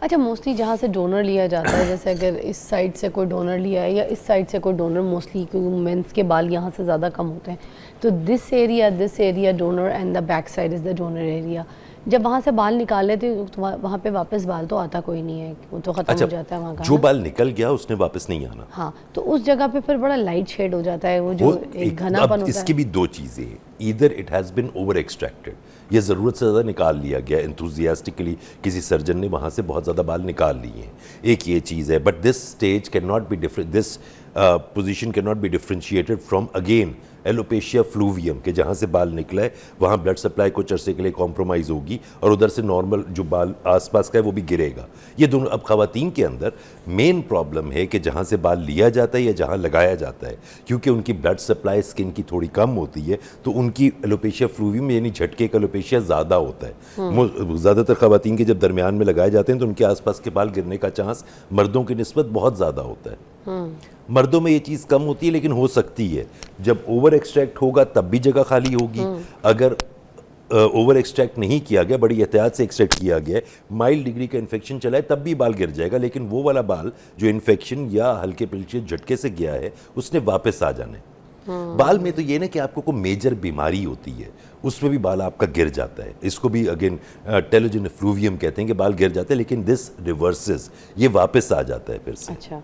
अच्छा, मोस्टली जहाँ से डोनर लिया जाता है, जैसे अगर इस साइड से कोई डोनर लिया है या इस साइड से कोई डोनर, मोस्टली क्योंकि मेंस के बाल यहाँ से ज़्यादा कम होते हैं, तो this area donor and the back side is the donor area. जब वहाँ से बाल निकाल लेते तो वहाँ पे वापस बाल तो आता कोई नहीं है, वो तो ख़त्म अच्छा, हो जाता है वहाँ का, जो ना? बाल निकल गया उसने वापस नहीं आना। हाँ, तो उस जगह पे फिर बड़ा लाइट शेड हो जाता है, वो जो एक घनापन अब होता इसकी है। भी दो चीज़ें हैं, either it has been over extracted, ये ज़रूरत से ज़्यादा निकाल लिया गया एंथुजियास्टिकली, किसी सर्जन ने वहाँ से बहुत ज़्यादा बाल निकाल लिए हैं, एक ये चीज़ है। But this stage can not be different, this position can not be differentiated from again alopecia effluvium के जहाँ से बाल निकला है वहाँ ब्लड सप्लाई कुछ अरसे के लिए कॉम्प्रोमाइज़ होगी और उधर से नॉर्मल जो बाल आसपास का है वो भी गिरेगा। ये दोनों अब ख़वातीन के अंदर मेन प्रॉब्लम है कि जहाँ से बाल लिया जाता है या जहाँ लगाया जाता है, क्योंकि उनकी ब्लड सप्लाई स्किन की थोड़ी कम होती है तो उनकी एलोपेशिया फ्लूवियम यानी झटके का एलोपेशिया ज़्यादा होता है। ज़्यादातर ख़वातीन के जब दरमियान में लगाए जाते हैं तो उनके आसपास के बाल गिरने का चांस मर्दों की निस्बत बहुत ज़्यादा होता है। मर्दों में ये चीज़ कम होती है लेकिन हो सकती है, जब ओवर एक्सट्रैक्ट होगा तब भी जगह खाली होगी। अगर ओवर एक्सट्रैक्ट नहीं किया गया, बड़ी एहतियात से एक्सट्रैक्ट किया गया, माइल्ड डिग्री का इन्फेक्शन चला है तब भी बाल गिर जाएगा, लेकिन वो वाला बाल जो इन्फेक्शन या हल्के पिल्चे झटके से गया है उसने वापस आ जाना है। बाल में तो ये ना कि आपको कोई मेजर बीमारी होती है उसमें भी बाल आपका गिर जाता है, इसको भी अगेन टेलोजन फ्लूवियम कहते हैं कि बाल गिर जाते हैं, लेकिन दिस रिवर्सेस, ये वापस आ जाता है फिर से। अच्छा।